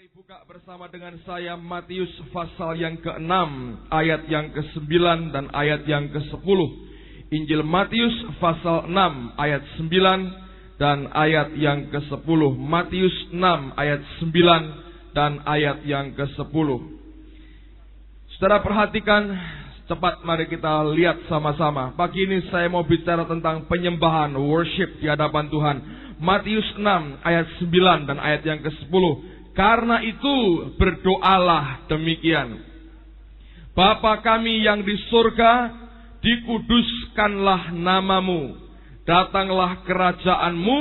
Mari buka bersama dengan saya Matius pasal yang ke-6, ayat yang ke-9 dan ayat yang ke-10. Injil Matius pasal 6 ayat 9 dan ayat yang ke-10. Matius 6 ayat 9 dan ayat yang ke-10. Saudara perhatikan, cepat mari kita lihat sama-sama. Pagi ini saya mau bicara tentang penyembahan, worship di hadapan Tuhan. Matius 6 ayat 9 dan ayat yang ke-10. Karena itu berdoalah demikian. Bapa kami yang di surga, dikuduskanlah namamu. Datanglah kerajaanmu,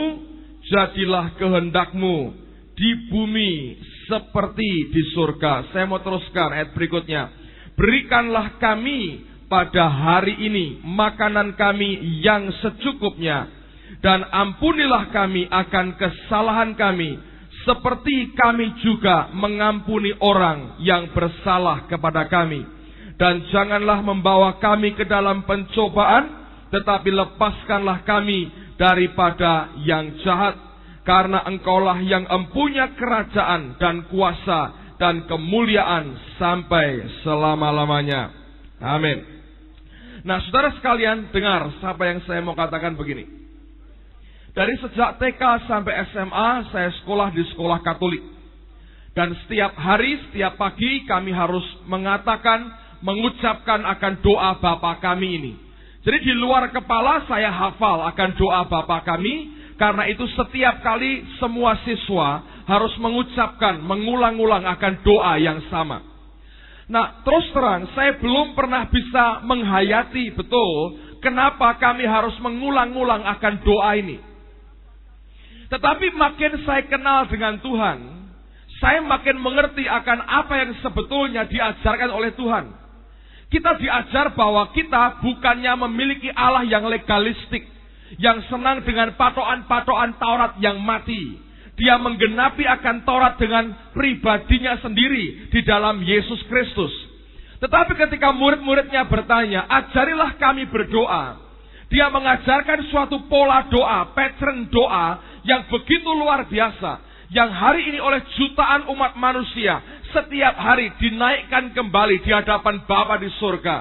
jadilah kehendakmu di bumi seperti di surga. Saya mau teruskan ayat berikutnya. Berikanlah kami pada hari ini makanan kami yang secukupnya, dan ampunilah kami akan kesalahan kami, seperti kami juga mengampuni orang yang bersalah kepada kami. Dan janganlah membawa kami ke dalam pencobaan, tetapi lepaskanlah kami daripada yang jahat. Karena Engkaulah yang empunya kerajaan dan kuasa dan kemuliaan sampai selama-lamanya. Amin. Nah, saudara sekalian, dengar apa yang saya mau katakan begini. Dari sejak TK sampai SMA, saya sekolah di sekolah Katolik. Dan setiap hari, setiap pagi kami harus mengucapkan akan doa Bapa kami ini. Jadi di luar kepala saya hafal akan doa Bapa kami. Karena itu setiap kali semua siswa harus mengulang-ulang akan doa yang sama. Nah, terus terang saya belum pernah bisa menghayati betul kenapa kami harus mengulang-ulang akan doa ini. Tetapi makin saya kenal dengan Tuhan, saya makin mengerti akan apa yang sebetulnya diajarkan oleh Tuhan. Kita diajar bahwa kita bukannya memiliki Allah yang legalistik, yang senang dengan patokan-patokan Taurat yang mati. Dia menggenapi akan Taurat dengan pribadinya sendiri di dalam Yesus Kristus. Tetapi ketika murid-muridnya bertanya, ajarilah kami berdoa, dia mengajarkan suatu pola doa, pattern doa yang begitu luar biasa, yang hari ini oleh jutaan umat manusia setiap hari dinaikkan kembali di hadapan Bapa di surga,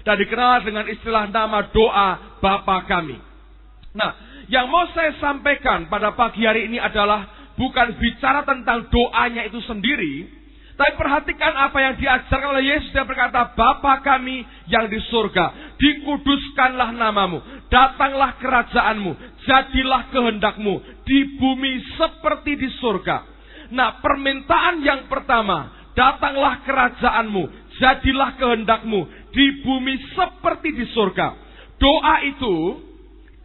dan dikenal dengan istilah nama doa Bapa kami. Nah, yang mau saya sampaikan pada pagi hari ini adalah bukan bicara tentang doanya itu sendiri, tapi perhatikan apa yang diajarkan oleh Yesus. Dia berkata, Bapa kami yang di surga, dikuduskanlah namamu, datanglah kerajaanmu, jadilah kehendakmu di bumi seperti di surga. Nah, permintaan yang pertama, datanglah kerajaanmu, jadilah kehendakmu di bumi seperti di surga. Doa itu,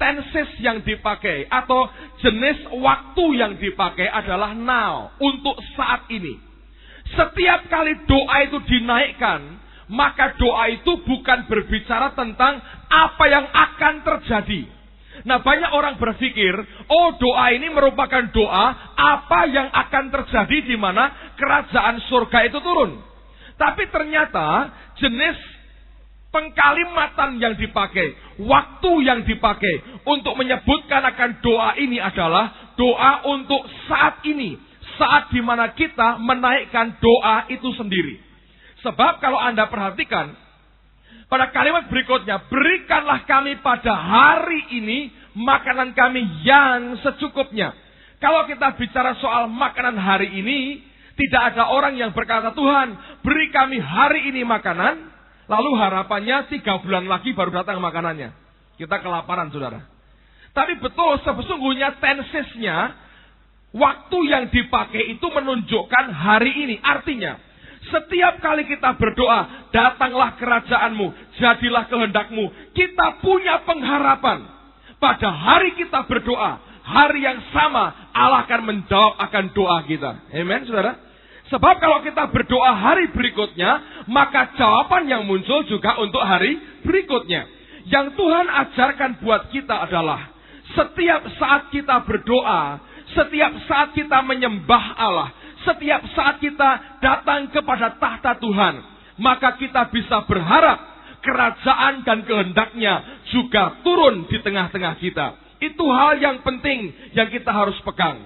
tenses yang dipakai atau jenis waktu yang dipakai adalah now, untuk saat ini. Setiap kali doa itu dinaikkan, maka doa itu bukan berbicara tentang apa yang akan terjadi. Nah, banyak orang berpikir, oh doa ini merupakan doa apa yang akan terjadi di mana kerajaan surga itu turun. Tapi ternyata jenis pengkalimatan yang dipakai, waktu yang dipakai untuk menyebutkan akan doa ini adalah doa untuk saat ini. Saat di mana kita menaikkan doa itu sendiri. Sebab kalau Anda perhatikan, pada kalimat berikutnya, berikanlah kami pada hari ini makanan kami yang secukupnya. Kalau kita bicara soal makanan hari ini, tidak ada orang yang berkata, Tuhan, beri kami hari ini makanan, lalu harapannya 3 bulan lagi baru datang makanannya. Kita kelaparan, saudara. Tapi betul, sesungguhnya tensesnya, waktu yang dipakai itu menunjukkan hari ini. Artinya, setiap kali kita berdoa, datanglah kerajaanmu, jadilah kehendakmu, kita punya pengharapan. Pada hari kita berdoa, hari yang sama, Allah akan menjawab akan doa kita. Amen, saudara? Sebab kalau kita berdoa hari berikutnya, maka jawaban yang muncul juga untuk hari berikutnya. Yang Tuhan ajarkan buat kita adalah, setiap saat kita berdoa, setiap saat kita menyembah Allah, setiap saat kita datang kepada tahta Tuhan, maka kita bisa berharap kerajaan dan kehendaknya juga turun di tengah-tengah kita. Itu hal yang penting yang kita harus pegang.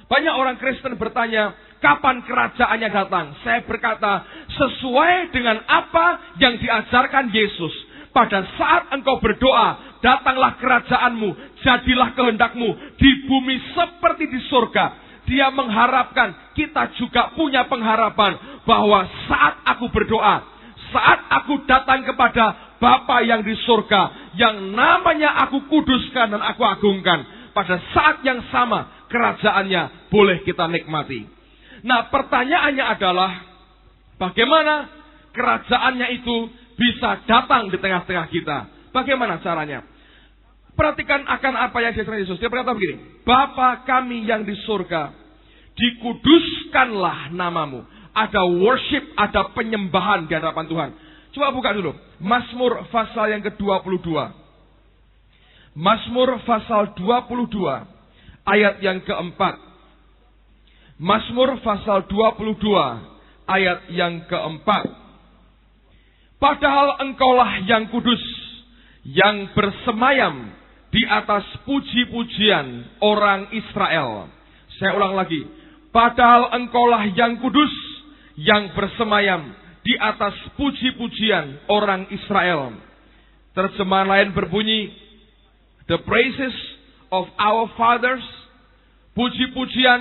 Banyak orang Kristen bertanya, kapan kerajaannya datang? Saya berkata, sesuai dengan apa yang diajarkan Yesus. Pada saat engkau berdoa, datanglah kerajaanmu, jadilah kehendakmu di bumi seperti di surga. Dia mengharapkan, kita juga punya pengharapan bahwa saat aku berdoa, saat aku datang kepada Bapa yang di surga, yang namanya aku kuduskan dan aku agungkan, pada saat yang sama kerajaannya boleh kita nikmati. Nah, pertanyaannya adalah, bagaimana kerajaannya itu bisa datang di tengah-tengah kita? Bagaimana caranya? Perhatikan akan apa yang diajarkan Yesus. Dia berkata begini, Bapa kami yang di surga, dikuduskanlah namamu. Ada worship, ada penyembahan di hadapan Tuhan. Coba buka dulu. Mazmur pasal yang ke-22. Mazmur pasal 22. Ayat yang keempat. Mazmur pasal 22. Ayat yang keempat. Padahal engkaulah yang kudus, yang bersemayam di atas puji-pujian orang Israel. Saya ulang lagi. Padahal engkaulah yang kudus, yang bersemayam di atas puji-pujian orang Israel. Terjemahan lain berbunyi, the praises of our fathers, puji-pujian,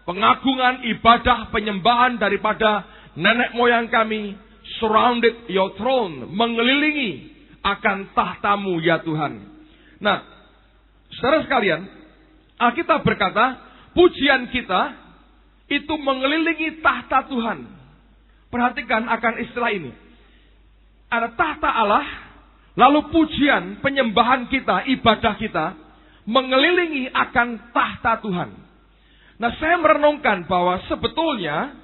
pengagungan, ibadah, penyembahan daripada nenek moyang kami, surrounded your throne, mengelilingi akan tahtamu ya Tuhan. Nah, saudara sekalian, Alkitab berkata, pujian kita itu mengelilingi tahta Tuhan. Perhatikan akan istilah ini. Ada tahta Allah, lalu pujian, penyembahan kita, ibadah kita, mengelilingi akan tahta Tuhan. Nah, saya merenungkan bahwa sebetulnya,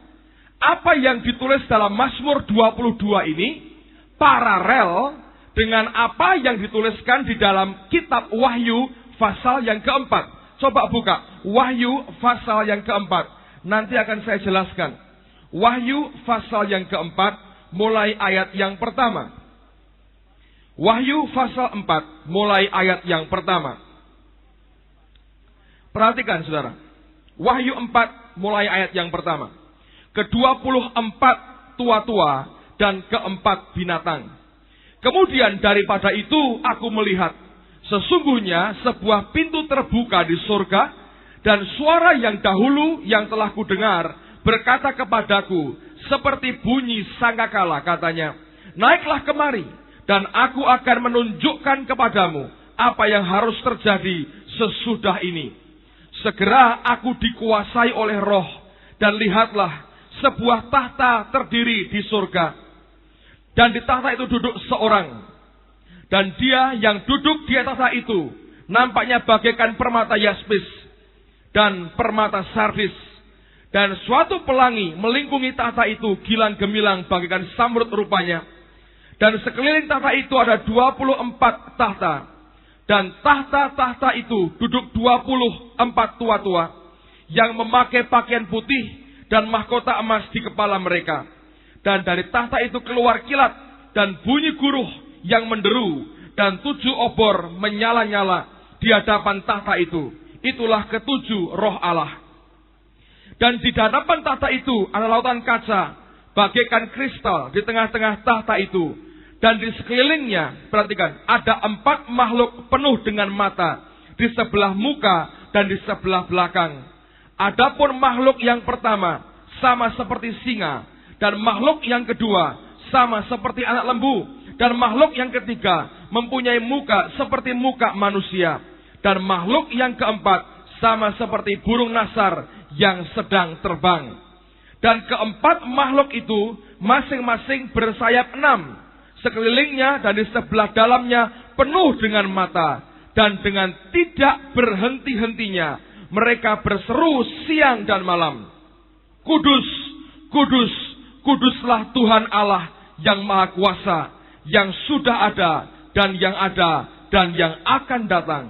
apa yang ditulis dalam Mazmur 22 ini, paralel dengan apa yang dituliskan di dalam kitab Wahyu, pasal yang keempat. Coba buka, Wahyu, pasal yang keempat. Nanti akan saya jelaskan. Wahyu pasal yang keempat, mulai ayat yang pertama. Wahyu pasal 4, mulai ayat yang pertama. Perhatikan saudara. Wahyu 4, mulai ayat yang pertama. Ke-24 tua-tua dan keempat binatang. Kemudian daripada itu aku melihat, sesungguhnya sebuah pintu terbuka di surga, dan suara yang dahulu yang telah kudengar berkata kepadaku, seperti bunyi sangkakala, katanya, naiklah kemari, dan aku akan menunjukkan kepadamu apa yang harus terjadi sesudah ini. Segera aku dikuasai oleh Roh, dan lihatlah, sebuah tahta terdiri di surga. Dan di tahta itu duduk seorang. Dan dia yang duduk di atas tahta itu, nampaknya bagaikan permata yaspis dan permata sardis. Dan suatu pelangi melingkungi tahta itu, gilang gemilang bagaikan samrud rupanya. Dan sekeliling tahta itu ada 24 tahta. Dan tahta-tahta itu duduk 24 tua-tua yang memakai pakaian putih dan mahkota emas di kepala mereka. Dan dari tahta itu keluar kilat dan bunyi guruh yang menderu, dan 7 obor menyala-nyala di hadapan tahta itu. Itulah ketujuh roh Allah. Dan di hadapan tahta itu ada lautan kaca, bagaikan kristal di tengah-tengah tahta itu. Dan di sekelilingnya, perhatikan, ada 4 makhluk penuh dengan mata, di sebelah muka dan di sebelah belakang. Adapun makhluk yang pertama, sama seperti singa. Dan makhluk yang kedua, sama seperti anak lembu. Dan makhluk yang ketiga, mempunyai muka seperti muka manusia. Dan makhluk yang keempat, sama seperti burung nasar yang sedang terbang. Dan keempat makhluk itu masing-masing bersayap 6. Sekelilingnya dan di sebelah dalamnya penuh dengan mata. Dan dengan tidak berhenti-hentinya mereka berseru siang dan malam, Kudus, kudus, kuduslah Tuhan Allah yang Maha Kuasa, yang sudah ada dan yang akan datang.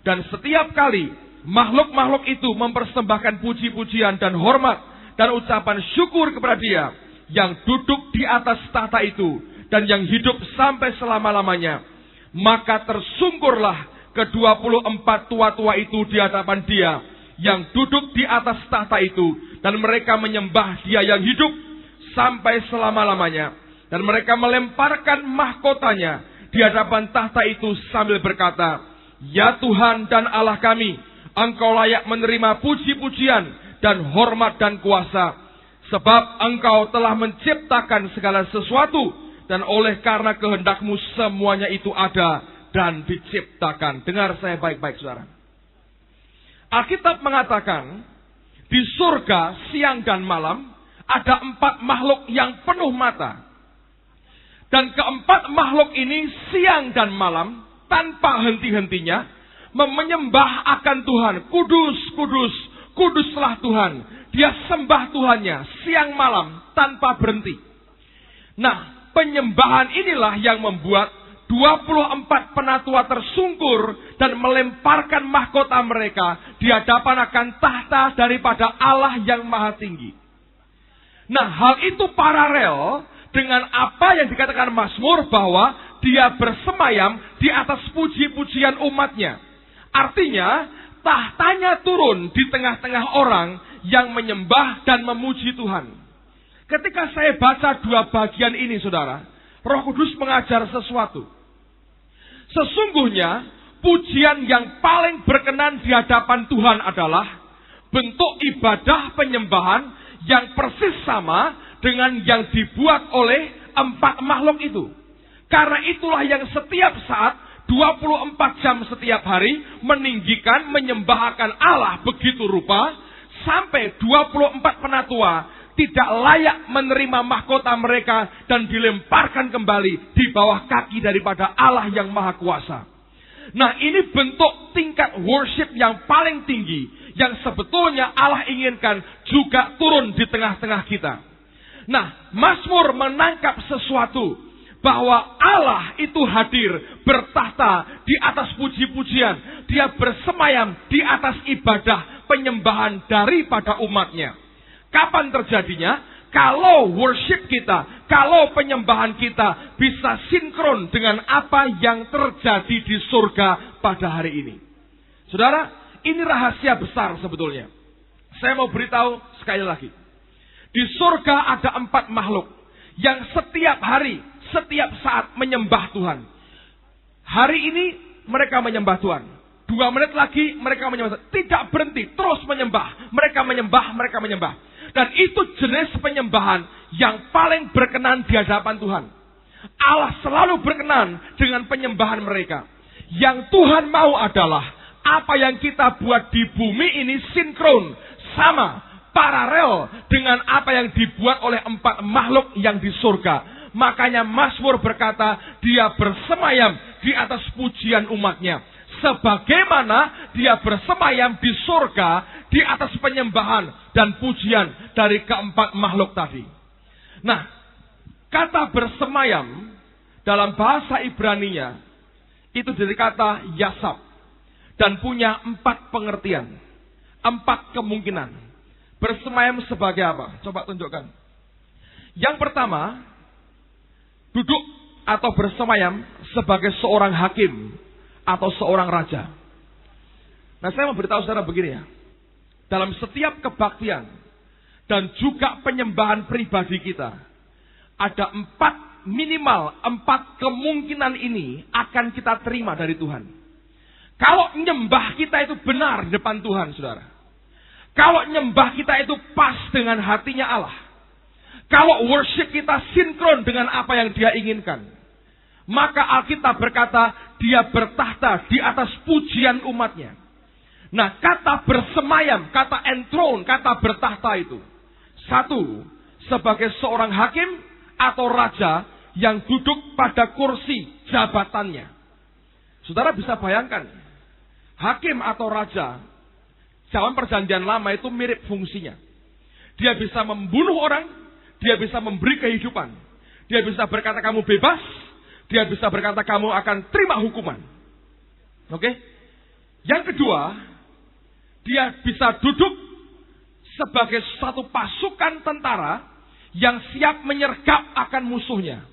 Dan setiap kali makhluk-makhluk itu mempersembahkan puji-pujian dan hormat dan ucapan syukur kepada Dia yang duduk di atas tahta itu dan yang hidup sampai selama-lamanya, maka tersungkurlah ke-24 tua-tua itu di hadapan Dia yang duduk di atas tahta itu, dan mereka menyembah Dia yang hidup sampai selama-lamanya. Dan mereka melemparkan mahkotanya di hadapan tahta itu sambil berkata, "Ya Tuhan dan Allah kami, Engkau layak menerima puji-pujian dan hormat dan kuasa. Sebab Engkau telah menciptakan segala sesuatu, dan oleh karena kehendak-Mu semuanya itu ada dan diciptakan." Dengar saya baik-baik, saudara. Alkitab mengatakan, di surga siang dan malam ada 4 makhluk yang penuh mata. Dan keempat makhluk ini siang dan malam tanpa henti-hentinya menyembah akan Tuhan. Kudus, kudus, kuduslah Tuhan. Dia sembah Tuhannya siang malam tanpa berhenti. Nah, penyembahan inilah yang membuat 24 penatua tersungkur dan melemparkan mahkota mereka di hadapan akan tahta daripada Allah yang maha tinggi. Nah, hal itu paralel dengan apa yang dikatakan Mazmur bahwa Dia bersemayam di atas puji-pujian umatnya. Artinya, tahtanya turun di tengah-tengah orang yang menyembah dan memuji Tuhan. Ketika saya baca 2 bagian ini, saudara, Roh Kudus mengajar sesuatu. Sesungguhnya, pujian yang paling berkenan di hadapan Tuhan adalah bentuk ibadah penyembahan yang persis sama dengan yang dibuat oleh 4 makhluk itu. Karena itulah yang setiap saat 24 jam setiap hari meninggikan, menyembahkan Allah begitu rupa sampai 24 penatua tidak layak menerima mahkota mereka dan dilemparkan kembali di bawah kaki daripada Allah yang maha kuasa. Nah, ini bentuk tingkat worship yang paling tinggi yang sebetulnya Allah inginkan juga turun di tengah-tengah kita. Nah, Mazmur menangkap sesuatu bahwa Allah itu hadir bertahta di atas puji-pujian. Dia bersemayam di atas ibadah penyembahan daripada umatnya. Kapan terjadinya? Kalau worship kita, kalau penyembahan kita bisa sinkron dengan apa yang terjadi di surga pada hari ini. Saudara, ini rahasia besar sebetulnya. Saya mau beritahu sekali lagi. Di surga ada 4 makhluk yang setiap hari, setiap saat menyembah Tuhan. Hari ini mereka menyembah Tuhan. 2 menit lagi mereka menyembah Tuhan. Tidak berhenti, terus menyembah. Mereka menyembah, mereka menyembah. Dan itu jenis penyembahan yang paling berkenan di hadapan Tuhan. Allah selalu berkenan dengan penyembahan mereka. Yang Tuhan mau adalah apa yang kita buat di bumi ini sinkron, sama, paralel dengan apa yang dibuat oleh 4 makhluk yang di surga. Makanya Mazmur berkata, Dia bersemayam di atas pujian umatnya. Sebagaimana Dia bersemayam di surga di atas penyembahan dan pujian dari keempat makhluk tadi. Nah, kata bersemayam dalam bahasa Ibraninya itu dari kata yasab dan punya 4 pengertian, 4 kemungkinan. Bersemayam sebagai apa? Coba tunjukkan. Yang pertama, duduk atau bersemayam sebagai seorang hakim atau seorang raja. Nah, saya mau beritahu saudara begini ya. Dalam setiap kebaktian dan juga penyembahan pribadi kita, ada 4 minimal 4 kemungkinan ini akan kita terima dari Tuhan. Kalau nyembah kita itu benar di depan Tuhan, saudara. Kalau nyembah kita itu pas dengan hatinya Allah. Kalau worship kita sinkron dengan apa yang Dia inginkan. Maka Alkitab berkata, Dia bertahta di atas pujian umatnya. Nah, kata bersemayam, kata enthrone, kata bertahta itu. 1, sebagai seorang hakim atau raja yang duduk pada kursi jabatannya. Saudara bisa bayangkan, hakim atau raja, zaman perjanjian lama itu mirip fungsinya. Dia bisa membunuh orang, dia bisa memberi kehidupan. Dia bisa berkata kamu bebas, dia bisa berkata kamu akan terima hukuman. Oke? Yang kedua, dia bisa duduk sebagai satu pasukan tentara yang siap menyergap akan musuhnya.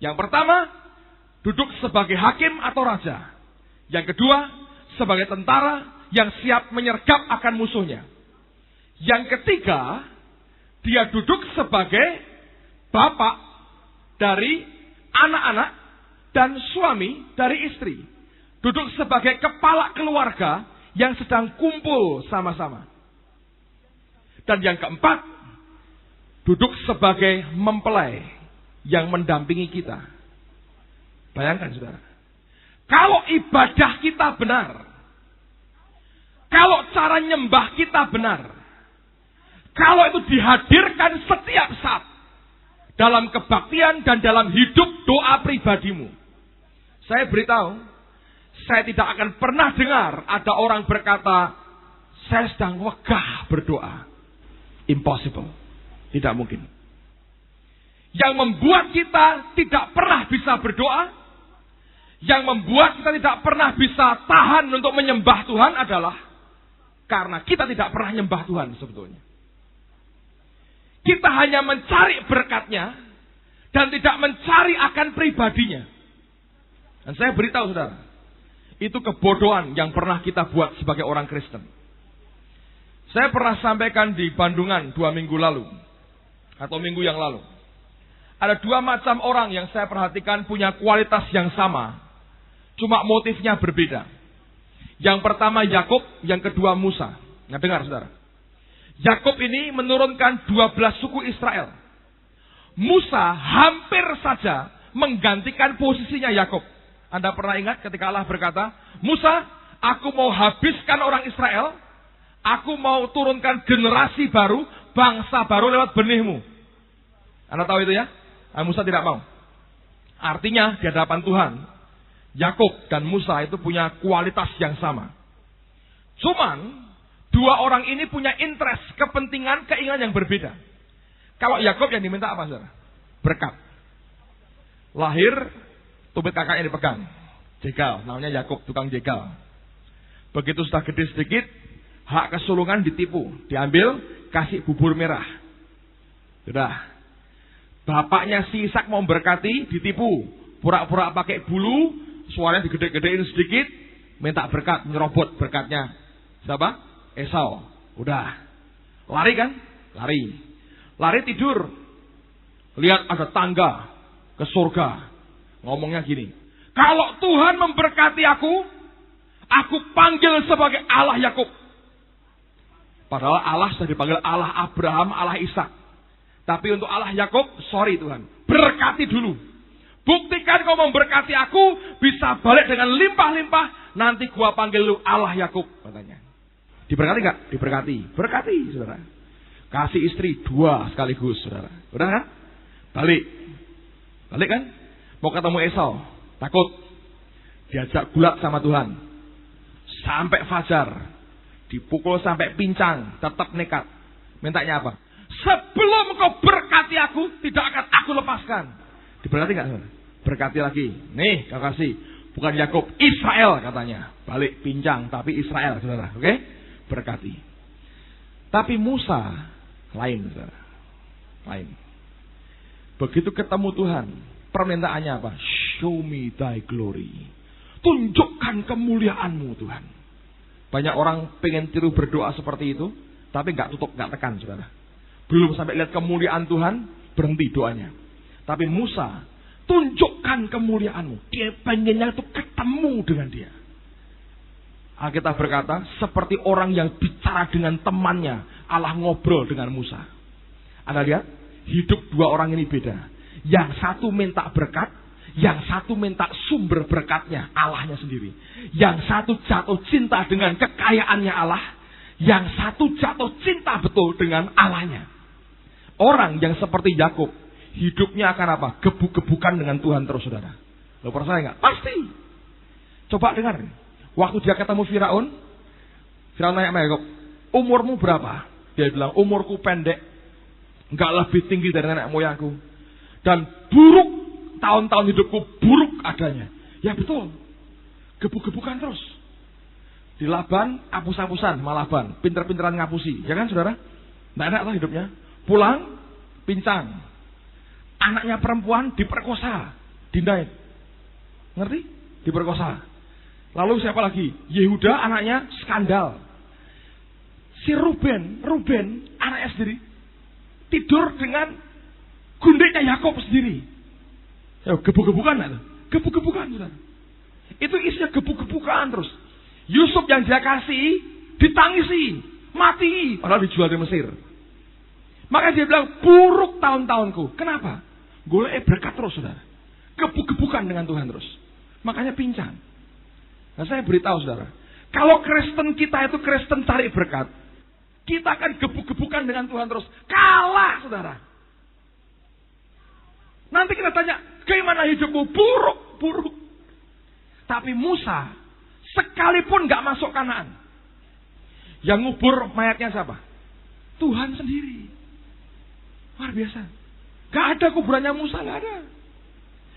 Yang pertama, duduk sebagai hakim atau raja. Yang kedua, sebagai tentara yang siap menyergap akan musuhnya. Yang ketiga, dia duduk sebagai bapak dari anak-anak dan suami dari istri. Duduk sebagai kepala keluarga yang sedang kumpul sama-sama. Dan yang keempat, duduk sebagai mempelai yang mendampingi kita. Bayangkan saudara. Kalau ibadah kita benar, kalau cara nyembah kita benar, kalau itu dihadirkan setiap saat dalam kebaktian dan dalam hidup doa pribadimu, saya beritahu, saya tidak akan pernah dengar ada orang berkata, saya sedang wegah berdoa. Impossible. Tidak mungkin. Yang membuat kita tidak pernah bisa berdoa, yang membuat kita tidak pernah bisa tahan untuk menyembah Tuhan adalah karena kita tidak pernah nyembah Tuhan sebetulnya. Kita hanya mencari berkatnya dan tidak mencari akan pribadinya. Dan saya beritahu saudara, itu kebodohan yang pernah kita buat sebagai orang Kristen. Saya pernah sampaikan di Bandungan 2 minggu lalu, atau minggu yang lalu. Ada 2 macam orang yang saya perhatikan punya kualitas yang sama, cuma motifnya berbeda. Yang pertama Yakub, yang kedua Musa. Nah dengar saudara. Yakub ini menurunkan 12 suku Israel. Musa hampir saja menggantikan posisinya Yakub. Anda pernah ingat ketika Allah berkata, Musa, aku mau habiskan orang Israel, aku mau turunkan generasi baru, bangsa baru lewat benihmu. Anda tahu itu ya? Musa tidak mau. Artinya di hadapan Tuhan, Yakub dan Musa itu punya kualitas yang sama. Cuman 2 orang ini punya interest, kepentingan, keinginan yang berbeda. Kalau Yakub yang diminta apa saudara? Berkat. Lahir, tumit kakaknya dipegang. Jegal, namanya Yakub, tukang jegal. Begitu sudah gede sedikit, hak kesulungan ditipu. Diambil, kasih bubur merah. Sudah. Bapaknya si Ishak mau berkati, ditipu. Pura-pura pakai bulu, suaranya digede-gedein sedikit, minta berkat, nyerobot berkatnya. Siapa? Esau. Udah. Lari kan? Lari. Lari tidur. Lihat ada tangga ke surga. Ngomongnya gini. Kalau Tuhan memberkati aku panggil sebagai Allah Yakub. Padahal Allah sudah dipanggil Allah Abraham, Allah Ishak. Tapi untuk Allah Yakub, sorry Tuhan. Berkati dulu. Buktikan kau memberkati aku, bisa balik dengan limpah-limpah. Nanti gua panggil lu Allah Yakub, katanya. Diberkati gak? Diberkati. Berkati, saudara. Kasih istri 2 sekaligus, saudara. Udah kan? Balik. Balik kan? Mau ketemu Esau. Takut. Diajak gulat sama Tuhan. Sampai fajar. Dipukul sampai pincang. Tetap nekat. Mintanya apa? Sebelum kau berkati aku, tidak akan aku lepaskan. Diberkati gak, saudara? Berkati lagi. Nih, kau kasih. Bukan Yakub, Israel katanya. Balik pincang, tapi Israel, saudara. Oke? Berkati. Tapi Musa lain, saudara. Lain. Begitu ketemu Tuhan, permintaannya apa? Show me thy glory. Tunjukkan kemuliaanmu Tuhan. Banyak orang pengen tiru berdoa seperti itu, tapi nggak tutup, nggak tekan, saudara. Belum sampai lihat kemuliaan Tuhan, berhenti doanya. Tapi Musa, tunjukkan kemuliaanmu. Dia pengennya itu ketemu dengan dia. Alkitab berkata, seperti orang yang bicara dengan temannya, Allah ngobrol dengan Musa. Anda lihat, hidup 2 orang ini beda. Yang satu minta berkat, yang satu minta sumber berkatnya, Allahnya sendiri. Yang satu jatuh cinta dengan kekayaannya Allah, yang satu jatuh cinta betul dengan Allahnya. Orang yang seperti Yakub, hidupnya akan apa? Gebuk-gebukan dengan Tuhan terus, saudara. Lo percaya nggak? Pasti. Coba dengar. Waktu dia ketemu Firaun nanya sama Yakub, umurmu berapa? Dia bilang, umurku pendek, nggak lebih tinggi dari nenek moyangku, dan buruk, tahun-tahun hidupku buruk adanya. Ya betul, gebuk-gebukan terus. Di Laban, hapus-hapusan, Malaban, pinter-pinteran ngapusi, ya kan saudara? Nggak enak lah hidupnya. Pulang, pincang. Anaknya perempuan diperkosa, dindain. Ngerti? Diperkosa. Lalu siapa lagi? Yehuda anaknya skandal. Si Ruben anaknya sendiri tidur dengan gundiknya Yakub sendiri. Ya, gebuk-gebukan itu. Gebuk-gebukan, saudara. Itu isinya gebuk-gebukan terus. Yusuf yang dia kasih ditangisi, mati, padahal dijual di Mesir. Maka dia bilang, buruk tahun-tahunku. Kenapa? Golek berkat terus, saudara. Gebuk-gebukan dengan Tuhan terus. Makanya pincang. Nah, saya beritahu, saudara. Kalau Kristen kita itu Kristen cari berkat, kita akan gebuk-gebukan dengan Tuhan terus. Kalah, saudara. Nanti kita tanya, gimana hidupmu? Buruk. Tapi Musa, sekalipun gak masuk Kanaan, yang ngubur mayatnya siapa? Tuhan sendiri. Luar biasa. Gak ada kuburannya Musa, gak ada.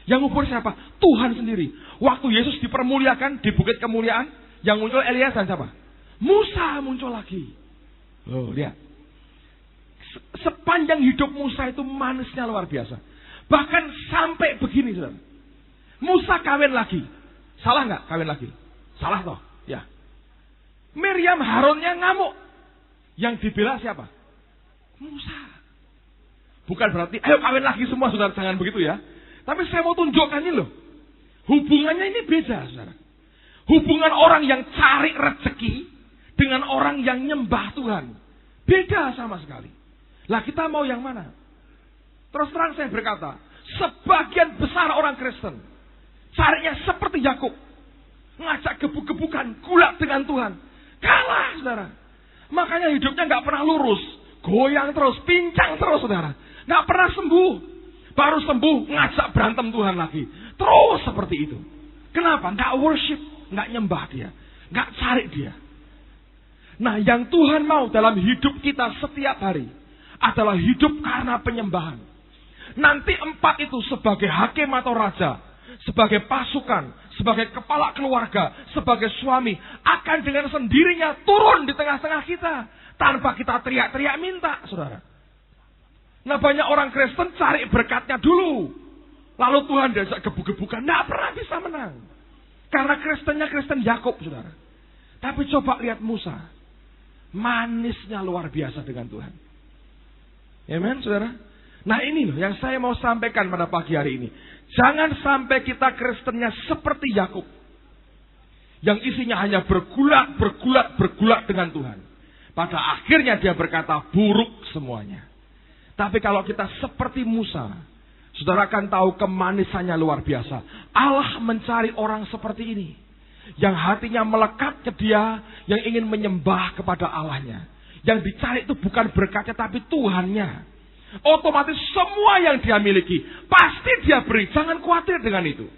Yang ngubur siapa? Tuhan sendiri. Waktu Yesus dipermuliakan di bukit kemuliaan, yang muncul Elias dan siapa? Musa muncul lagi. Oh, lihat. Sepanjang hidup Musa itu manisnya luar biasa. Bahkan sampai begini, saudara. Musa kawin lagi. Salah nggak kawin lagi? Salah toh? Ya. Miriam Harunnya ngamuk. Yang dibela siapa? Musa. Bukan berarti, ayo kawin lagi semua, saudara. Jangan begitu ya. Tapi saya mau tunjukkan ini loh. Hubungannya ini beda, saudara. Hubungan orang yang cari rezeki dengan orang yang nyembah Tuhan. Beda sama sekali. Lah kita mau yang mana? Terus terang saya berkata, sebagian besar orang Kristen carinya seperti Yakub, ngajak gebuk-gebukan, gulat dengan Tuhan, kalah, saudara. Makanya hidupnya nggak pernah lurus, goyang terus, pincang terus, saudara. Nggak pernah sembuh, baru sembuh ngajak berantem Tuhan lagi, terus seperti itu. Kenapa? Nggak worship, nggak nyembah dia, nggak cari dia. Nah, yang Tuhan mau dalam hidup kita setiap hari adalah hidup karena penyembahan. Nanti 4 itu sebagai hakim atau raja, sebagai pasukan, sebagai kepala keluarga, sebagai suami, akan dengan sendirinya turun di tengah-tengah kita. Tanpa kita teriak-teriak minta, saudara. Nah, banyak orang Kristen cari berkatnya dulu. Lalu Tuhan diajak gebuk-gebukan. Nggak pernah bisa menang. Karena Kristennya Kristen Yakub, saudara. Tapi coba lihat Musa. Manisnya luar biasa dengan Tuhan. Amen, saudara. Nah, ini loh yang saya mau sampaikan pada pagi hari ini. Jangan sampai kita Kristennya seperti Yakub. Yang isinya hanya bergulat dengan Tuhan. Pada akhirnya dia berkata buruk semuanya. Tapi kalau kita seperti Musa, saudara akan tahu kemanisannya luar biasa. Allah mencari orang seperti ini. Yang hatinya melekat ke dia, yang ingin menyembah kepada Allahnya. Yang dicari itu bukan berkatnya tapi Tuhannya. Otomatis semua yang dia miliki pasti dia beri. Jangan khawatir dengan itu.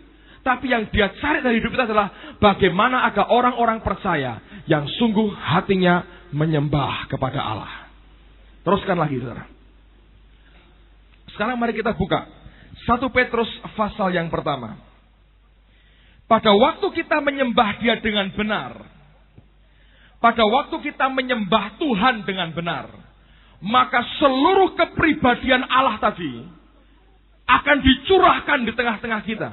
Tapi yang dia cari dari hidup kita adalah bagaimana agar orang-orang percaya yang sungguh hatinya menyembah kepada Allah. Teruskan lagi, saudara. Sekarang mari kita buka 1 Petrus pasal yang pertama. Pada waktu kita menyembah Dia dengan benar, pada waktu kita menyembah Tuhan dengan benar, maka seluruh kepribadian Allah tadi akan dicurahkan di tengah-tengah kita.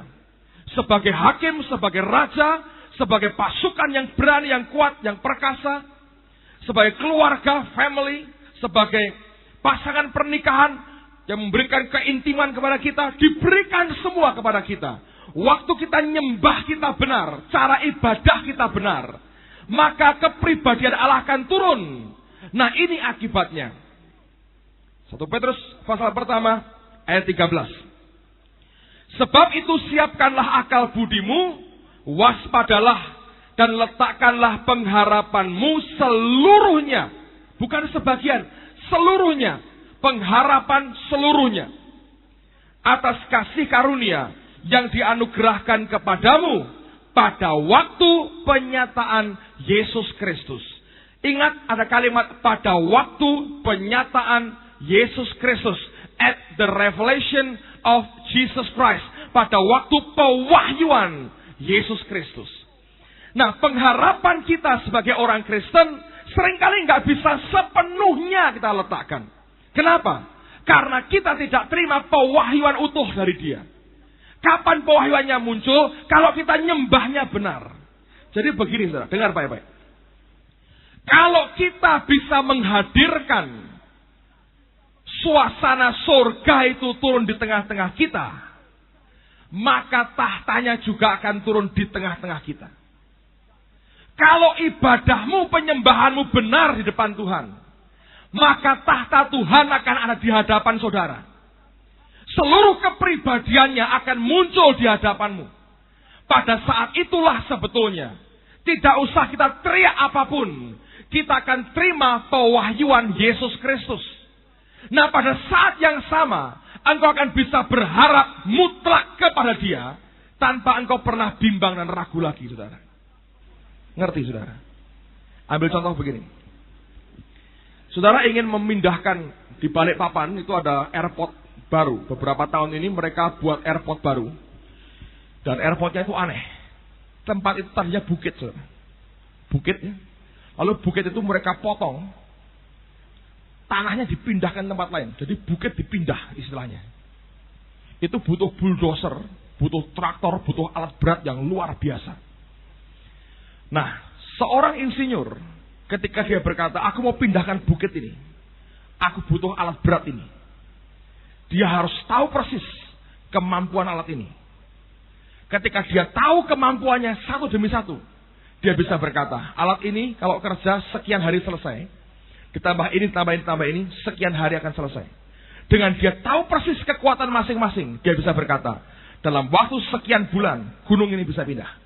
Sebagai hakim, sebagai raja, sebagai pasukan yang berani, yang kuat, yang perkasa. Sebagai keluarga, family, sebagai pasangan pernikahan yang memberikan keintiman kepada kita. Diberikan semua kepada kita. Waktu kita nyembah kita benar, cara ibadah kita benar, maka kepribadian Allah akan turun. Nah, ini akibatnya. 1 Petrus pasal pertama ayat 13. Sebab itu siapkanlah akal budimu, waspadalah dan letakkanlah pengharapanmu seluruhnya. Bukan sebagian, seluruhnya. Pengharapan seluruhnya. Atas kasih karunia yang dianugerahkan kepadamu pada waktu penyataan Yesus Kristus. Ingat ada kalimat pada waktu penyataan Yesus Kristus. At the revelation of Jesus Christ. Pada waktu pewahyuan Yesus Kristus. Nah, pengharapan kita sebagai orang Kristen seringkali nggak bisa sepenuhnya kita letakkan. Kenapa? Karena kita tidak terima pewahyuan utuh dari Dia. Kapan pewahyuannya muncul? Kalau kita nyembahnya benar. Jadi begini saudara, dengar baik-baik. Kalau kita bisa menghadirkan suasana surga itu turun di tengah-tengah kita, maka tahtanya juga akan turun di tengah-tengah kita. Kalau ibadahmu, penyembahanmu benar di depan Tuhan, maka tahta Tuhan akan ada di hadapan saudara. Seluruh kepribadiannya akan muncul di hadapanmu. Pada saat itulah sebetulnya, tidak usah kita teriak apapun, kita akan terima pewahyuan Yesus Kristus. Nah, pada saat yang sama, engkau akan bisa berharap mutlak kepada Dia, tanpa engkau pernah bimbang dan ragu lagi, saudara. Ngerti, saudara? Ambil contoh begini. Saudara ingin memindahkan di Balikpapan, itu ada airport baru. Beberapa tahun ini mereka buat airport baru. Dan airportnya itu aneh. Tempat itu tadinya bukit, saudara. Bukit ya. Lalu bukit itu mereka potong. Tanahnya dipindahkan tempat lain. Jadi bukit dipindah istilahnya. Itu butuh bulldozer, butuh traktor, butuh alat berat yang luar biasa. Nah, seorang insinyur ketika dia berkata, aku mau pindahkan bukit ini, aku butuh alat berat ini. Dia harus tahu persis kemampuan alat ini. Ketika dia tahu kemampuannya satu demi satu, dia bisa berkata, alat ini kalau kerja sekian hari selesai. Ditambah ini, tambah ini, sekian hari akan selesai. Dengan dia tahu persis kekuatan masing-masing, dia bisa berkata, dalam waktu sekian bulan, gunung ini bisa pindah.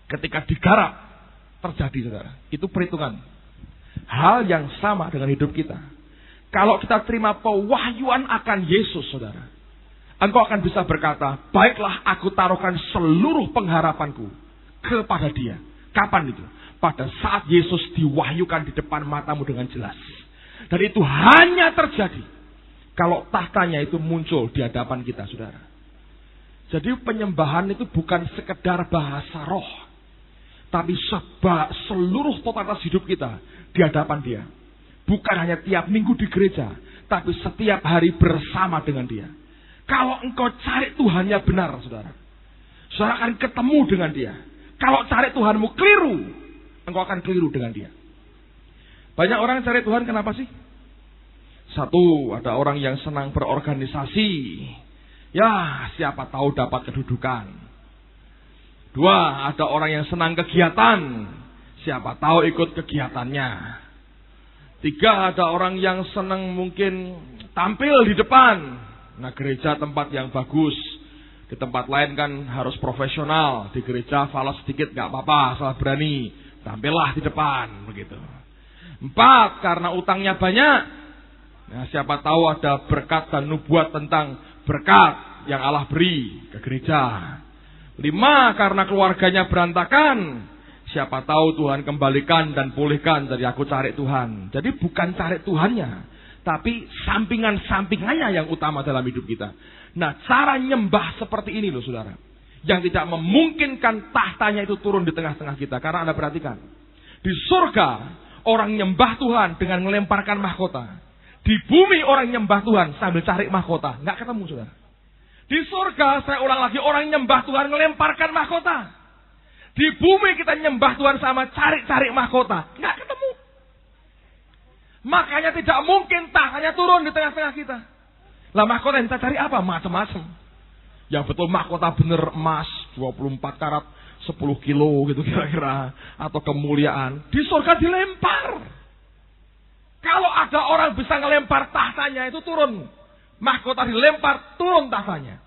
Ketika digarap, terjadi, saudara. Itu perhitungan. Hal yang sama dengan hidup kita. Kalau kita terima pewahyuan akan Yesus, saudara, engkau akan bisa berkata, baiklah aku taruhkan seluruh pengharapanku kepada Dia. Kapan itu? Pada saat Yesus diwahyukan di depan matamu dengan jelas. Dan itu hanya terjadi kalau tahtanya itu muncul di hadapan kita, saudara. Jadi penyembahan itu bukan sekedar bahasa roh, tapi seluruh totalitas hidup kita di hadapan Dia. Bukan hanya tiap minggu di gereja, tapi setiap hari bersama dengan Dia. Kalau engkau cari Tuhannya benar, saudara, saudara akan ketemu dengan Dia. Kalau cari Tuhanmu keliru, engkau akan keliru dengan Dia. Banyak orang cari Tuhan kenapa sih? Satu, ada orang yang senang berorganisasi. Ya, siapa tahu dapat kedudukan. Dua, ada orang yang senang kegiatan. Siapa tahu ikut kegiatannya. Tiga, ada orang yang senang mungkin tampil di depan. Nah, gereja tempat yang bagus. Di tempat lain kan harus profesional. Di gereja falas sedikit gak apa-apa, asal berani. Tampillah di depan, begitu. Empat, karena utangnya banyak. Nah, siapa tahu ada berkat dan nubuat tentang berkat yang Allah beri ke gereja. Lima, karena keluarganya berantakan. Siapa tahu Tuhan kembalikan dan pulihkan dari aku cari Tuhan. Jadi bukan cari Tuhannya, tapi sampingan-sampingannya yang utama dalam hidup kita. Nah, cara nyembah seperti ini loh, saudara, yang tidak memungkinkan tahtanya itu turun di tengah-tengah kita. Karena Anda perhatikan, di surga orang nyembah Tuhan dengan melemparkan mahkota. Di bumi orang nyembah Tuhan sambil cari mahkota. Nggak ketemu, saudara. Di surga, saya ulang lagi, orang nyembah Tuhan melemparkan mahkota. Di bumi kita nyembah Tuhan sama cari-cari mahkota. Nggak ketemu. Makanya tidak mungkin tahtanya turun di tengah-tengah kita. Lah mahkota yang kita cari apa? Macam-macam. Yang betul mahkota bener emas 24 karat 10 kilo gitu kira-kira. Atau kemuliaan. Di surga dilempar. Kalau ada orang bisa ngelempar tahtanya itu turun. Mahkota dilempar, turun tahtanya.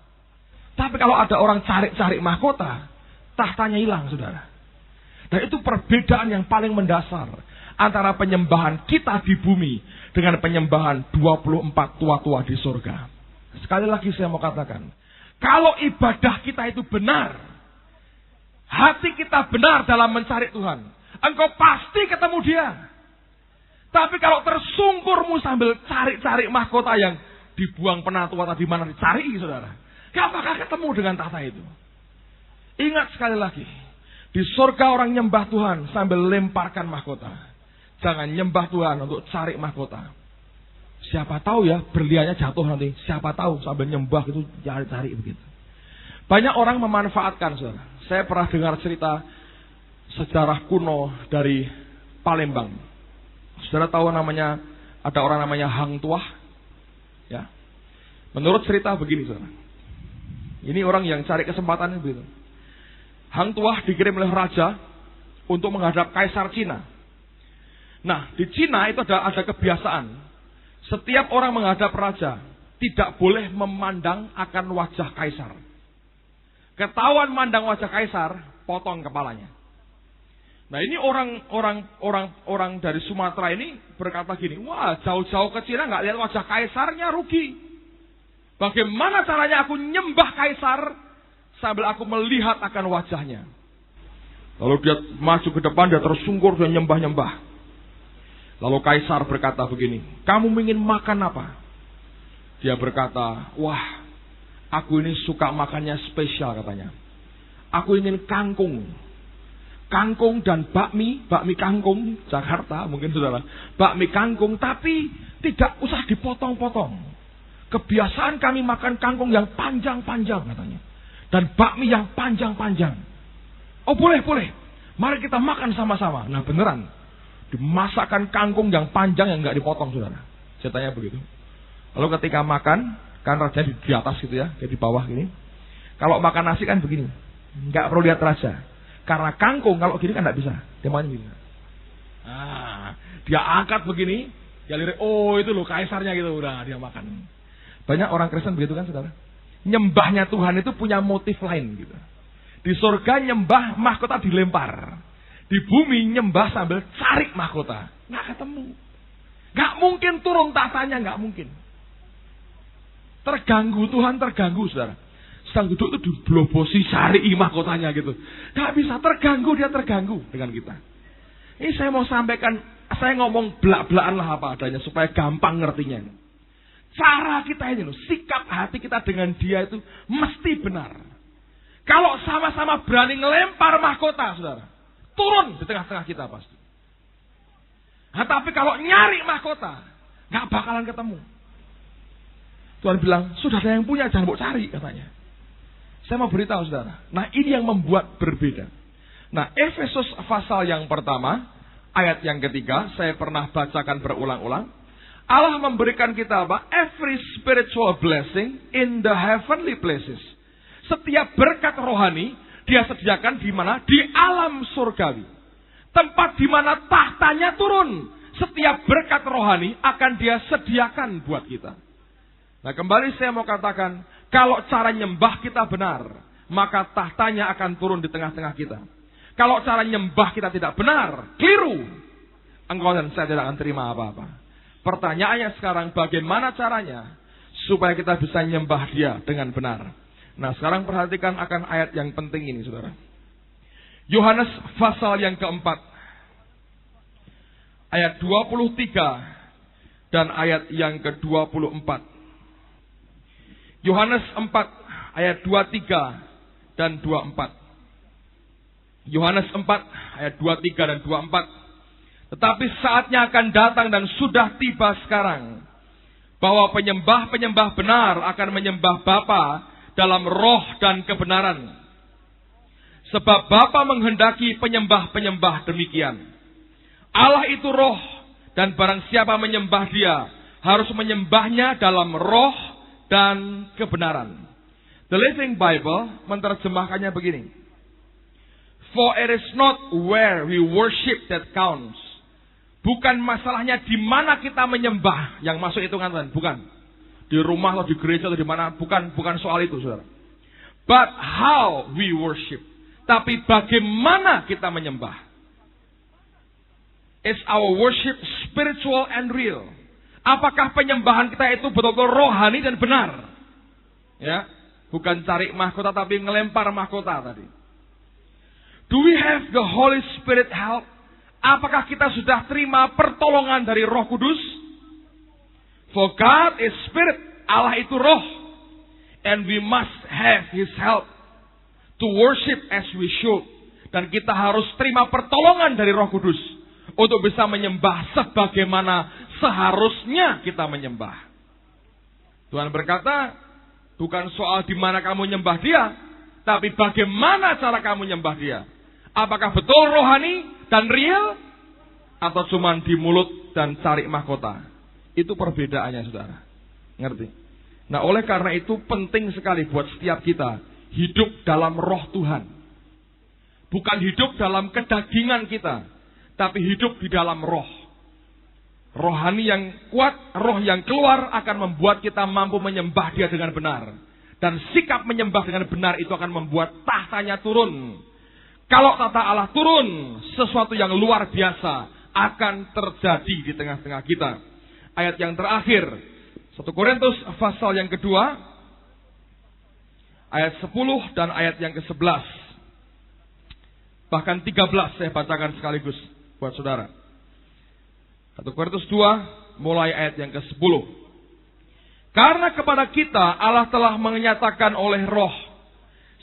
Tapi kalau ada orang cari-cari mahkota, tahtanya hilang, saudara. Dan itu perbedaan yang paling mendasar antara penyembahan kita di bumi dengan penyembahan 24 tua-tua di surga. Sekali lagi saya mau katakan, kalau ibadah kita itu benar, hati kita benar dalam mencari Tuhan, engkau pasti ketemu Dia. Tapi kalau tersungkurmu sambil cari-cari mahkota yang dibuang penatua tadi mana dicari, saudara, gak bakal ketemu dengan tahta itu. Ingat sekali lagi, di surga orang nyembah Tuhan sambil lemparkan mahkota. Jangan nyembah Tuhan untuk cari mahkota. Siapa tahu ya berliannya jatuh nanti. Siapa tahu sambil nyembah itu cari-cari begitu. Banyak orang memanfaatkan, saudara. Saya pernah dengar cerita sejarah kuno dari Palembang. Saudara tahu namanya, ada orang namanya Hang Tuah? Ya. Menurut cerita begini, saudara. Ini orang yang cari kesempatan begitu. Hang Tuah dikirim oleh raja untuk menghadap kaisar Cina. Nah, di Cina itu ada kebiasaan. Setiap orang menghadap raja tidak boleh memandang akan wajah kaisar. Ketahuan mandang wajah kaisar, potong kepalanya. Nah, ini orang dari Sumatera ini berkata gini, wah, jauh-jauh ke Cina nggak lihat wajah kaisarnya, rugi. Bagaimana caranya aku nyembah kaisar sambil aku melihat akan wajahnya. Lalu dia maju ke depan, dia tersungkur dan nyembah-nyembah. Lalu kaisar berkata begini, kamu ingin makan apa? Dia berkata, wah, aku ini suka makannya spesial katanya. Aku ingin kangkung. Kangkung dan bakmi kangkung, Jakarta mungkin saudara. Bakmi kangkung, tapi tidak usah dipotong-potong. Kebiasaan kami makan kangkung yang panjang-panjang katanya. Dan bakmi yang panjang-panjang. Oh boleh. Mari kita makan sama-sama. Nah beneran. Dimasakkan kangkung yang panjang yang nggak dipotong saudara. Ceritanya begitu. Lalu ketika makan, kan raja di atas gitu ya. Di bawah gini. Kalau makan nasi kan begini. Nggak perlu lihat raja. Karena kangkung kalau gini kan nggak bisa. Dia makan gini. Nah, dia angkat begini. Dia lirik, oh itu loh kaisarnya gitu. Udah dia makan. Banyak orang Kristen begitu kan saudara. Nyembahnya Tuhan itu punya motif lain gitu. Di surga nyembah mahkota dilempar. Di bumi nyembah sambil cari mahkota. Nggak ketemu. Nggak mungkin turun tahtanya, nggak mungkin. Terganggu, Tuhan terganggu saudara. Sedang duduk itu diblobosi cari mahkotanya gitu. Nggak bisa, dia terganggu dengan kita. Ini saya mau sampaikan, saya ngomong belak-belakan lah apa adanya supaya gampang ngertinya. Cara kita ini loh, sikap hati kita dengan dia itu mesti benar. Kalau sama-sama berani ngelempar mahkota, saudara, turun di tengah-tengah kita pasti. Nah, tapi kalau nyari mahkota, nggak bakalan ketemu. Tuhan bilang, sudah ada yang punya, jangan mau cari katanya. Saya mau beritahu saudara. Nah ini yang membuat berbeda. Nah Efesus pasal yang pertama, ayat yang ketiga, saya pernah bacakan berulang-ulang. Allah memberikan kita apa? Every spiritual blessing in the heavenly places. Setiap berkat rohani dia sediakan di mana? Di alam surgawi. Tempat di mana tahtanya turun. Setiap berkat rohani akan dia sediakan buat kita. Nah kembali saya mau katakan, kalau cara nyembah kita benar, maka tahtanya akan turun di tengah-tengah kita. Kalau cara nyembah kita tidak benar, keliru, engkau dan saya tidak akan terima apa-apa. Pertanyaannya sekarang, bagaimana caranya supaya kita bisa nyembah dia dengan benar? Nah sekarang perhatikan akan ayat yang penting ini saudara. Yohanes pasal yang keempat, ayat 23 dan ayat yang ke-24. Yohanes 4 ayat 23 dan 24. Yohanes 4 ayat 23 dan 24. Tetapi saatnya akan datang dan sudah tiba sekarang, bahwa penyembah-penyembah benar akan menyembah Bapa dalam roh dan kebenaran. Sebab Bapa menghendaki penyembah-penyembah demikian. Allah itu roh, dan barang siapa menyembah dia, harus menyembahnya dalam roh dan kebenaran. The Living Bible menerjemahkannya begini. For it is not where we worship that counts. Bukan masalahnya di mana kita menyembah yang masuk hitungan Tuhan, bukan. Di rumah atau di gereja atau di mana, bukan soal itu, saudara. But how we worship. Tapi bagaimana kita menyembah. Is our worship spiritual and real? Apakah penyembahan kita itu betul-betul rohani dan benar? Ya, bukan cari mahkota tapi ngelempar mahkota tadi. Do we have the Holy Spirit help? Apakah kita sudah terima pertolongan dari Roh Kudus? For God is Spirit. Allah itu roh. And we must have His help to worship as we should. Dan kita harus terima pertolongan dari Roh Kudus untuk bisa menyembah sebagaimana seharusnya kita menyembah. Tuhan berkata, bukan soal di mana kamu nyembah dia, tapi bagaimana cara kamu nyembah dia. Apakah betul rohani dan real? Atau cuma di mulut dan cari mahkota? Itu perbedaannya, saudara. Ngerti? Nah, oleh karena itu penting sekali buat setiap kita hidup dalam roh Tuhan. Bukan hidup dalam kedagingan kita, tapi hidup di dalam roh. Rohani yang kuat, roh yang keluar akan membuat kita mampu menyembah Dia dengan benar. Dan sikap menyembah dengan benar itu akan membuat tahtanya turun. Kalau tahta Allah turun, sesuatu yang luar biasa akan terjadi di tengah-tengah kita. Ayat yang terakhir, 1 Korintus pasal yang kedua, ayat 10 dan ayat yang ke-11. Bahkan 13 saya bacakan sekaligus buat saudara. 1 Korintus 2, mulai ayat yang ke-10. Karena kepada kita Allah telah menyatakan oleh roh,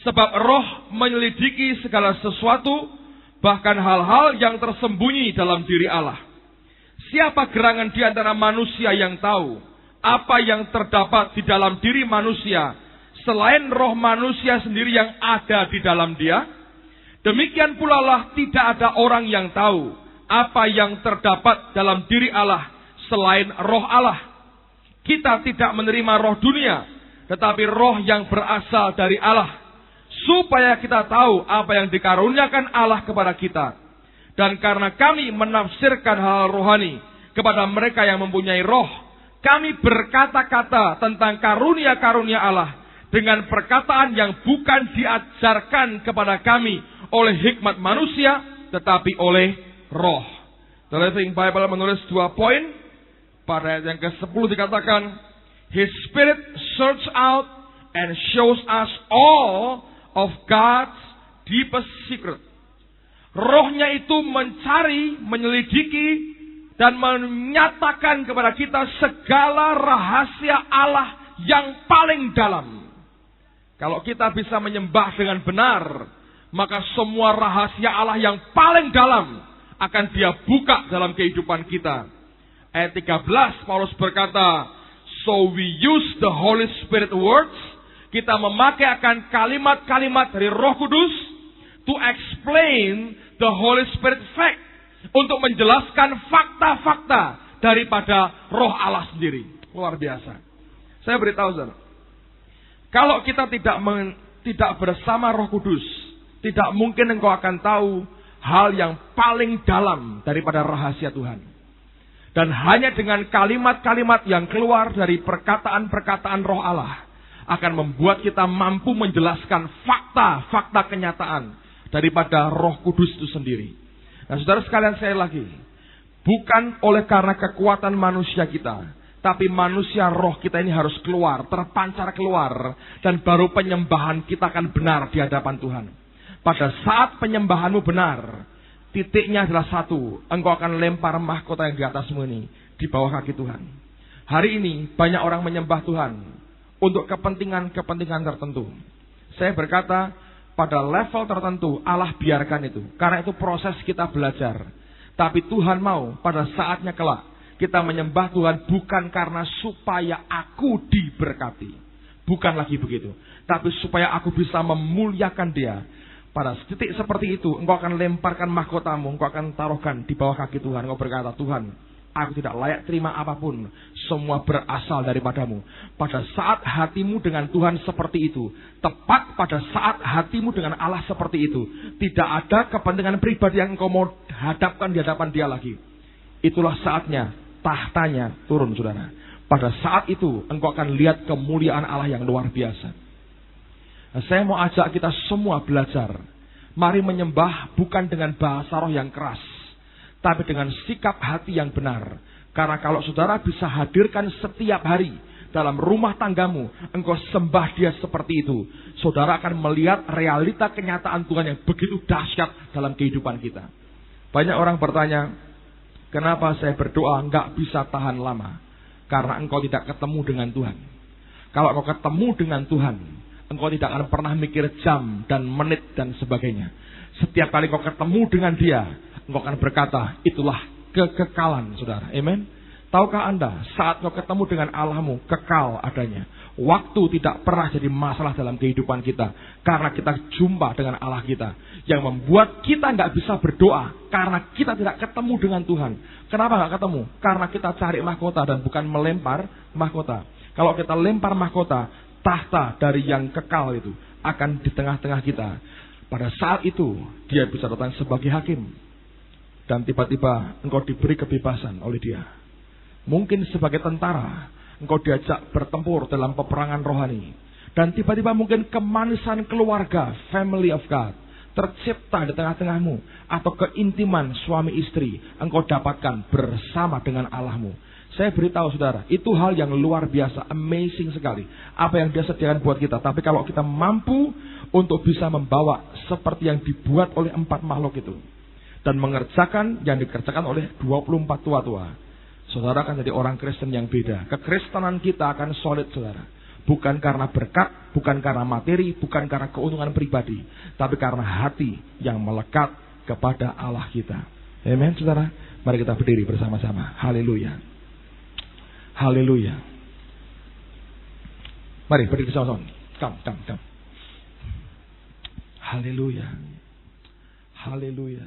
sebab roh menyelidiki segala sesuatu, bahkan hal-hal yang tersembunyi dalam diri Allah. Siapa gerangan di antara manusia yang tahu apa yang terdapat di dalam diri manusia, selain roh manusia sendiri yang ada di dalam dia? Demikian pula lah tidak ada orang yang tahu apa yang terdapat dalam diri Allah, selain roh Allah. Kita tidak menerima roh dunia, tetapi roh yang berasal dari Allah, supaya kita tahu apa yang dikaruniakan Allah kepada kita. Dan karena kami menafsirkan hal rohani kepada mereka yang mempunyai roh, kami berkata-kata tentang karunia-karunia Allah dengan perkataan yang bukan diajarkan kepada kami oleh hikmat manusia, tetapi oleh roh. The Living Bible menulis 2 poin. Pada ayat yang ke-10 dikatakan, His Spirit search out and shows us all of God's deepest secret. Rohnya itu mencari, menyelidiki, dan menyatakan kepada kita segala rahasia Allah yang paling dalam. Kalau kita bisa menyembah dengan benar, maka semua rahasia Allah yang paling dalam akan Dia buka dalam kehidupan kita. Ayat 13, Paulus berkata, so we use the Holy Spirit words. Kita memakai akan kalimat-kalimat dari Roh Kudus to explain the Holy Spirit fact, untuk menjelaskan fakta-fakta daripada Roh Allah sendiri. Luar biasa. Saya beritahu, saudara, kalau kita tidak bersama Roh Kudus, tidak mungkin engkau akan tahu hal yang paling dalam daripada rahasia Tuhan. Dan hanya dengan kalimat-kalimat yang keluar dari perkataan-perkataan Roh Allah akan membuat kita mampu menjelaskan fakta-fakta kenyataan daripada Roh Kudus itu sendiri. Nah, saudara sekalian, saya lagi, bukan oleh karena kekuatan manusia kita, tapi manusia roh kita ini harus keluar, terpancar keluar, dan baru penyembahan kita akan benar di hadapan Tuhan. Pada saat penyembahanmu benar, titiknya adalah satu, engkau akan lempar mahkota yang di atasmu ini di bawah kaki Tuhan. Hari ini banyak orang menyembah Tuhan untuk kepentingan-kepentingan tertentu. Saya berkata, pada level tertentu Allah biarkan itu, karena itu proses kita belajar. Tapi Tuhan mau pada saatnya kelak kita menyembah Tuhan bukan karena supaya aku diberkati, bukan lagi begitu, tapi supaya aku bisa memuliakan Dia. Pada titik seperti itu, engkau akan lemparkan mahkotamu, engkau akan taruhkan di bawah kaki Tuhan. Engkau berkata, Tuhan, aku tidak layak terima apapun, semua berasal daripadamu. Pada saat hatimu dengan Tuhan seperti itu, tepat pada saat hatimu dengan Allah seperti itu, tidak ada kepentingan pribadi yang engkau mau hadapkan di hadapan Dia lagi. Itulah saatnya tahtanya turun, saudara. Pada saat itu, engkau akan lihat kemuliaan Allah yang luar biasa. Nah, saya mau ajak kita semua belajar. Mari menyembah bukan dengan bahasa roh yang keras, tapi dengan sikap hati yang benar. Karena kalau saudara bisa hadirkan setiap hari dalam rumah tanggamu, engkau sembah Dia seperti itu, saudara akan melihat realita kenyataan Tuhan yang begitu dahsyat dalam kehidupan kita. Banyak orang bertanya, kenapa saya berdoa nggak bisa tahan lama? Karena engkau tidak ketemu dengan Tuhan. Kalau engkau ketemu dengan Tuhan, engkau tidak akan pernah mikir jam dan menit dan sebagainya. Setiap kali kau ketemu dengan Dia, engkau akan berkata, itulah kekekalan, saudara. Amen. Tahukah Anda, saat kau ketemu dengan Allahmu, kekal adanya. Waktu tidak pernah jadi masalah dalam kehidupan kita. Karena kita jumpa dengan Allah kita. Yang membuat kita nggak bisa berdoa. Karena kita tidak ketemu dengan Tuhan. Kenapa nggak ketemu? Karena kita cari mahkota dan bukan melempar mahkota. Kalau kita lempar mahkota, tahta dari yang kekal itu akan di tengah-tengah kita. Pada saat itu, dia bisa datang sebagai hakim. Dan tiba-tiba engkau diberi kebebasan oleh dia. Mungkin sebagai tentara, engkau diajak bertempur dalam peperangan rohani. Dan tiba-tiba mungkin kemanisan keluarga, family of God, tercipta di tengah-tengahmu. Atau keintiman suami istri, engkau dapatkan bersama dengan Allahmu. Saya beritahu saudara, itu hal yang luar biasa, amazing sekali. Apa yang dia sediakan buat kita. Tapi kalau kita mampu untuk bisa membawa seperti yang dibuat oleh 4 makhluk itu. Dan mengerjakan yang dikerjakan oleh 24 tua-tua. Saudara akan jadi orang Kristen yang beda. Kekristenan kita akan solid, saudara. Bukan karena berkat, bukan karena materi, bukan karena keuntungan pribadi. Tapi karena hati yang melekat kepada Allah kita. Amen, saudara. Mari kita berdiri bersama-sama. Haleluya. Haleluya. Mari berdiri bersama-sama. Come. Haleluya. Haleluya.